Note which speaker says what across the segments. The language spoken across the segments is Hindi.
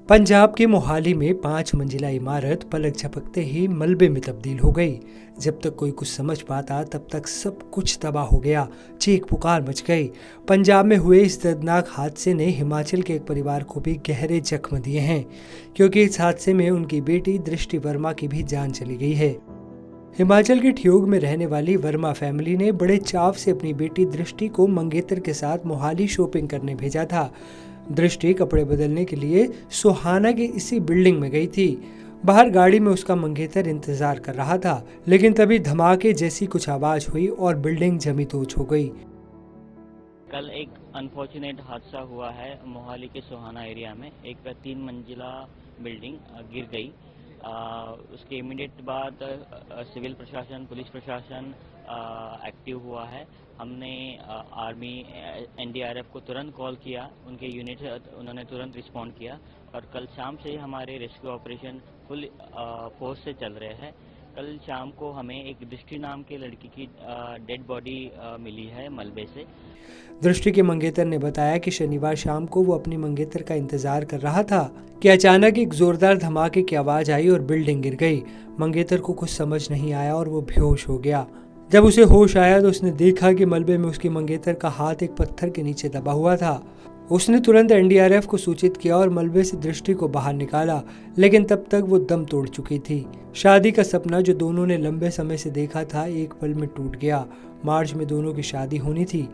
Speaker 1: पंजाब के मोहाली में 5 मंजिला इमारत पलक झपकते ही मलबे में तब्दील हो गई। जब तक कोई कुछ समझ पाता तब तक सब कुछ तबाह हो गया। चीख पुकार मच गई। पंजाब में हुए इस दर्दनाक हादसे ने हिमाचल के एक परिवार को भी गहरे जख्म दिए हैं, क्योंकि इस हादसे में उनकी बेटी दृष्टि वर्मा की भी जान चली गई है। हिमाचल के ठियोग में रहने वाली वर्मा फैमिली ने बड़े चाव से अपनी बेटी दृष्टि को मंगेतर के साथ मोहाली शॉपिंग करने भेजा था। दृष्टि कपड़े बदलने के लिए सोहाना की इसी बिल्डिंग में गई थी। बाहर गाड़ी में उसका मंगेतर इंतजार कर रहा था, लेकिन तभी धमाके जैसी कुछ आवाज हुई और बिल्डिंग जमी तोच हो गई।
Speaker 2: कल एक अनफॉर्चुनेट हादसा हुआ है मोहाली के सोहाना एरिया में। एक 3 मंजिला बिल्डिंग गिर गई। उसके इमीडिएट बाद सिविल प्रशासन, पुलिस प्रशासन एक्टिव हुआ है। हमने आर्मी, एनडीआरएफ को तुरंत कॉल किया, उनके यूनिट उन्होंने तुरंत रिस्पॉन्ड किया और कल शाम से हमारे रेस्क्यू ऑपरेशन फुल फोर्स से चल रहे हैं। कल शाम को हमें एक दृष्टि नाम के लड़की की डेड बॉडी मिली है मलबे से।
Speaker 1: दृष्टि के मंगेतर ने बताया कि शनिवार शाम को वो अपनी मंगेतर का इंतजार कर रहा था कि अचानक एक जोरदार धमाके की आवाज आई और बिल्डिंग गिर गई। मंगेतर को कुछ समझ नहीं आया और वो बेहोश हो गया। जब उसे होश आया तो उसने देखा कि मलबे में उसकी मंगेतर का हाथ एक पत्थर के नीचे दबा हुआ था। उसने तुरंत एनडीआरएफ को सूचित किया और मलबे से दृष्टि को बाहर निकाला, लेकिन तब तक वो दम तोड़ चुकी थी। शादी का सपना जो दोनों ने लंबे समय से देखा था एक पल में टूट गया। मार्च में दोनों की शादी होनी थी।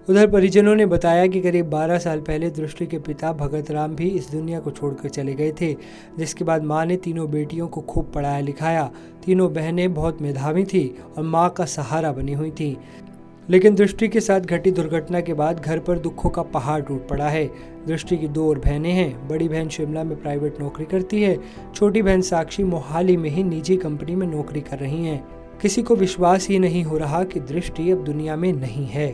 Speaker 1: उधर परिजनों ने बताया कि करीब 12 साल पहले दृष्टि के पिता भगत राम भी इस दुनिया को छोड़कर चले गए थे, जिसके बाद मां ने तीनों बेटियों को खूब पढ़ाया लिखाया। तीनों बहनें बहुत मेधावी थी और मां का सहारा बनी हुई थी। लेकिन दृष्टि के साथ घटी दुर्घटना के बाद घर पर दुखों का पहाड़ टूट पड़ा है। दृष्टि की 2 और बहनें हैं। बड़ी बहन शिमला में प्राइवेट नौकरी करती है। छोटी बहन साक्षी मोहाली में ही निजी कंपनी में नौकरी कर रही हैं। किसी को विश्वास ही नहीं हो रहा कि दृष्टि अब दुनिया में नहीं है।